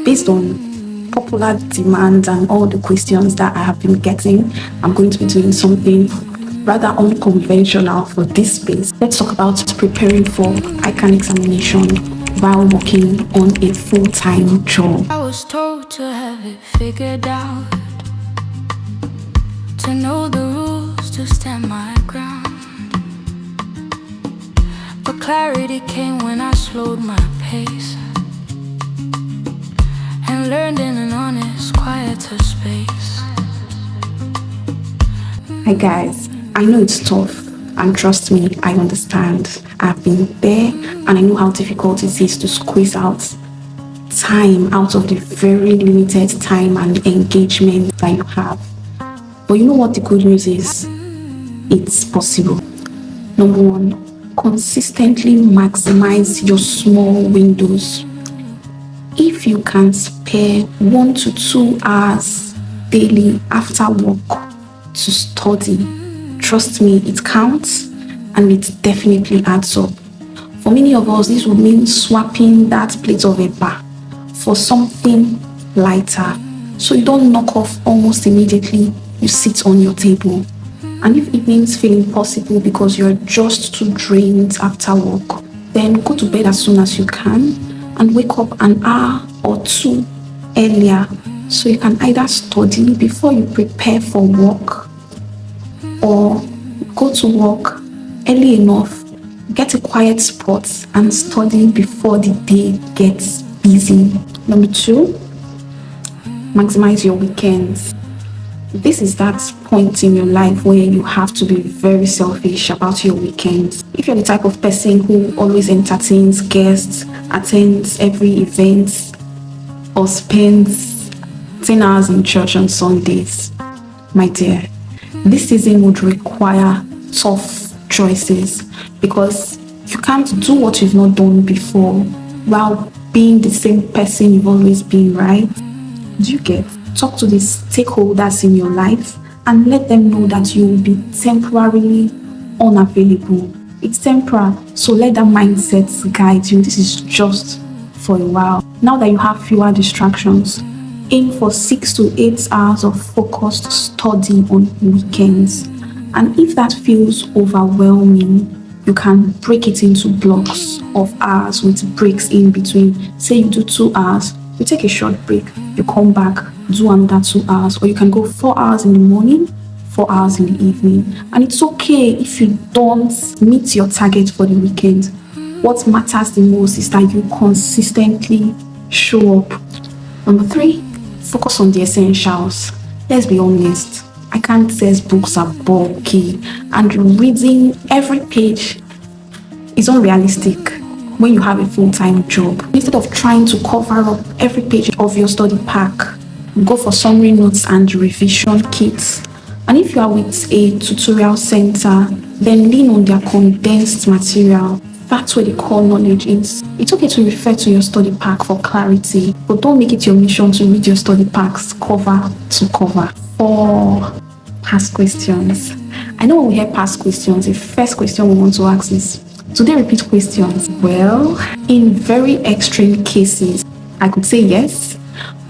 Based on popular demand and all the questions that I have been getting, I'm going to be doing something rather unconventional for this space. Let's talk about preparing for ICAN examination while working on a full-time job. I was told to have it figured out, to know the rules, to stand my ground. But clarity came when I slowed my pace and learned in an honest, quieter space. Hi guys, I know it's tough, and trust me, I understand. I've been there and I know how difficult it is to squeeze out time out of the very limited time and engagement that you have. But you know what the good news is? It's possible. Number one, consistently maximize your small windows. If you can spare 1 to 2 hours daily after work to study, trust me, it counts and it definitely adds up. For many of us, this would mean swapping that plate of eba for something lighter, so you don't knock off almost immediately you sit on your table. And if evenings feel impossible because you're just too drained after work, then go to bed as soon as you can and wake up an hour or 2 earlier so you can either study before you prepare for work or go to work early enough, get a quiet spot and study before the day gets busy. Number 2, maximize your weekends. This is that point in your life where you have to be very selfish about your weekends. If you're the type of person who always entertains guests, attends every event, or spends 10 hours in church on Sundays, my dear, this season would require tough choices because you can't do what you've not done before while being the same person you've always been, right? Do you get? Talk to the stakeholders in your life and let them know that you will be temporarily unavailable. It's temporary, so let that mindset guide you. This is just for a while. Now that you have fewer distractions, aim for 6 to 8 hours of focused study on weekends. And if that feels overwhelming, you can break it into blocks of hours with breaks in between. Say you do 2 hours, you take a short break, you come back, do another 2 hours, or you can go 4 hours in the morning, 4 hours in the evening. And it's okay if you don't meet your target for the weekend. What matters the most is that you consistently show up. Number 3, focus on the essentials. Let's be honest, I can't say books are bulky and reading every page is unrealistic when you have a full-time job. Instead of trying to cover up every page of your study pack, go for summary notes and revision kits. And if you are with a tutorial center, then lean on their condensed material. That's where the core knowledge is. It's okay to refer to your study pack for clarity, but don't make it your mission to read your study packs cover to cover. 4, past questions. I know when we hear past questions, the first question we want to ask is, do they repeat questions? Well, in very extreme cases, I could say yes,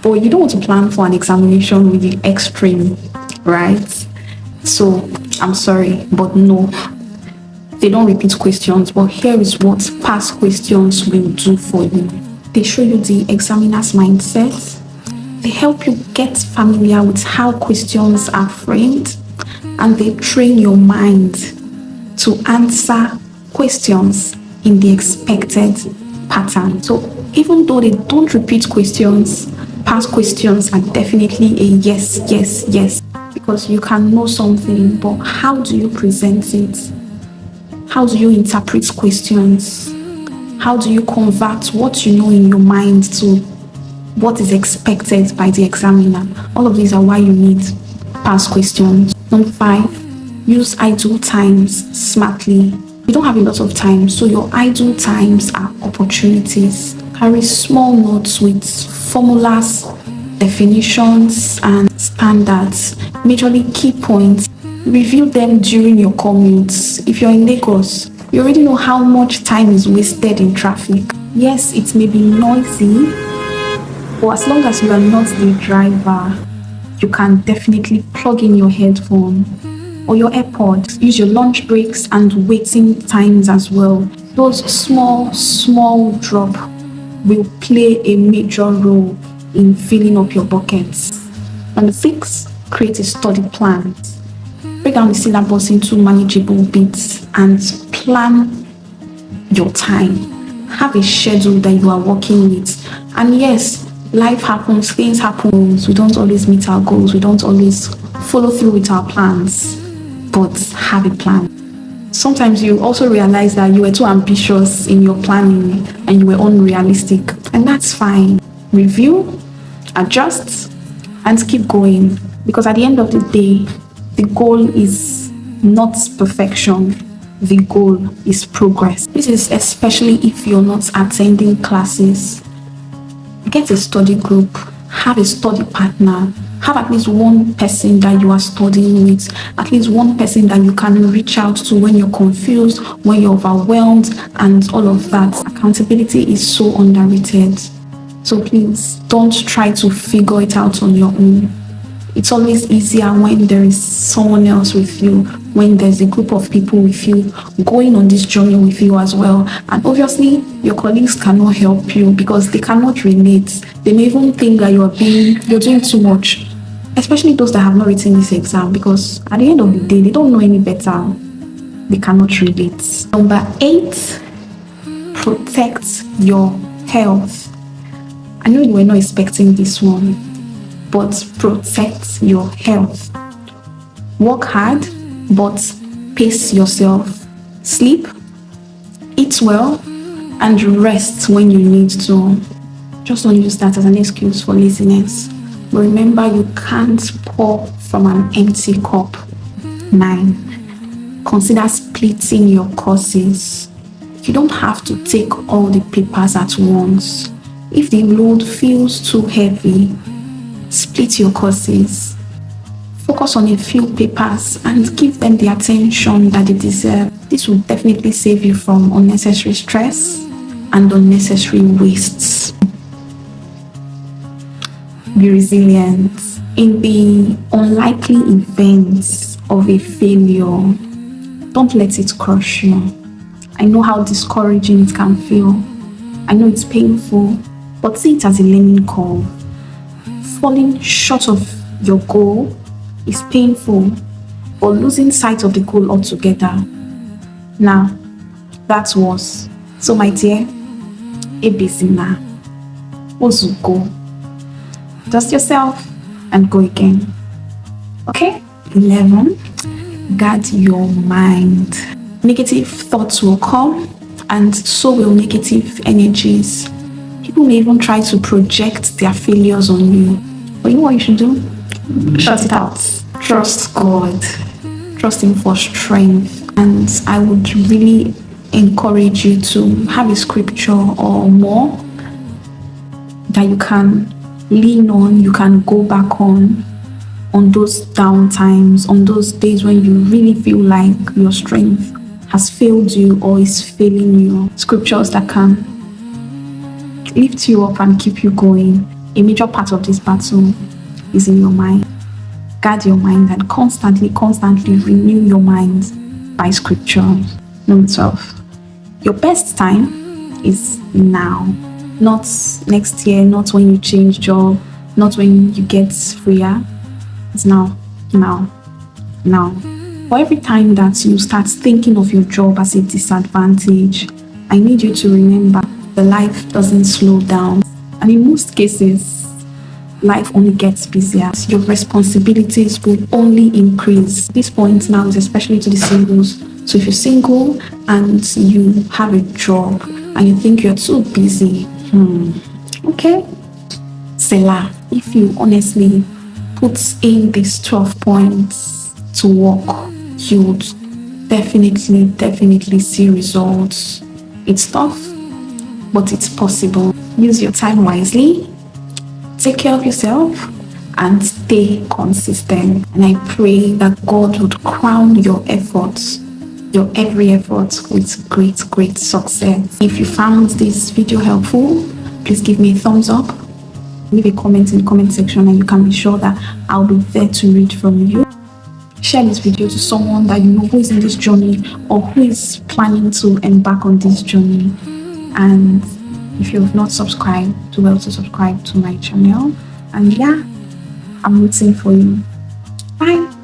but you don't want to plan for an examination with the extreme, right? So, I'm sorry, but no, they don't repeat questions. But here is what past questions will do for you. They show you the examiner's mindset. They help you get familiar with how questions are framed, and they train your mind to answer questions in the expected pattern. So even though they don't repeat questions, past questions are definitely a yes, yes, yes, because you can know something, but how do you present it? How do you interpret questions? How do you convert what you know in your mind to what is expected by the examiner? All of these are why you need past questions. Number 5, use idle times smartly. You don't have a lot of time, so your idle times are opportunities. Carry small notes with formulas, definitions, and standards. Majorly key points. Review them during your commutes. If you're in Lagos, you already know how much time is wasted in traffic. Yes, it may be noisy, But as long as you are not the driver, you can definitely plug in your headphone or your AirPods. Use your lunch breaks and waiting times as well. Those small drop will play a major role in filling up your buckets. Number 6, create a study plan. Break down the syllabus into manageable bits and plan your time. Have a schedule that you are working with. And yes, life happens, things happen. We don't always meet our goals. We don't always follow through with our plans, but have a plan. Sometimes you also realize that you were too ambitious in your planning and you were unrealistic, and that's fine. Review, adjust, and keep going, because at the end of the day, the goal is not perfection. The goal is progress. This is especially if you're not attending classes. Get a study group, have a study partner, have at least one person that you are studying with, at least one person that you can reach out to when you're confused, when you're overwhelmed, and all of that. Accountability is so underrated. So please don't try to figure it out on your own. It's always easier when there is someone else with you, when there's a group of people with you going on this journey with you as well. And obviously, your colleagues cannot help you because they cannot relate. They may even think that you're doing too much, especially those that have not written this exam, because at the end of the day, they don't know any better. They cannot relate. Number 8, protect your health. I know you were not expecting this one, but protect your health. Work hard, but pace yourself. Sleep, eat well, and rest when you need to. Just don't use that as an excuse for laziness. But remember, you can't pour from an empty cup. 9, consider splitting your courses. You don't have to take all the papers at once. If the load feels too heavy, split your courses. Focus on a few papers and give them the attention that they deserve. This will definitely save you from unnecessary stress and unnecessary wastes. Be resilient. In the unlikely events of a failure, don't let it crush you. I know how discouraging it can feel. I know it's painful, but see it as a learning curve. Falling short of your goal is painful, but losing sight of the goal altogether, now, that's worse. So my dear, ebezina, ozugo, dust yourself and go again. Okay? 11, guard your mind. Negative thoughts will come, and so will negative energies. People may even try to project their failures on you. But you know what you should do? Shut it out. Trust God. Trust Him for strength. And I would really encourage you to have a scripture or more that you can lean on, you can go back on those down times, on those days when you really feel like your strength has failed you or is failing you. Scriptures that can lift you up and keep you going. A major part of this battle is in your mind. Guard your mind and constantly renew your mind by scripture. Number 12. Your best time is now. Not next year, not when you change job, not when you get freer. It's now. For every time that you start thinking of your job as a disadvantage, I need you to remember that life doesn't slow down. And in most cases, life only gets busier. Your responsibilities will only increase. This point now is especially to the singles. So if you're single and you have a job and you think you're too busy, okay, Selah, if you honestly put in these 12 points to work, you would definitely see results. It's tough, but it's possible. Use your time wisely, take care of yourself, and stay consistent. And I pray that God would crown your efforts, your every effort, with great success. If you found this video helpful, please give me a thumbs up, leave a comment in the comment section, and you can be sure that I'll be there to read from you. Share this video to someone that you know who is in this journey or who is planning to embark on this journey. And if you have not subscribed, do well to subscribe to my channel. And yeah, I'm rooting for you. Bye.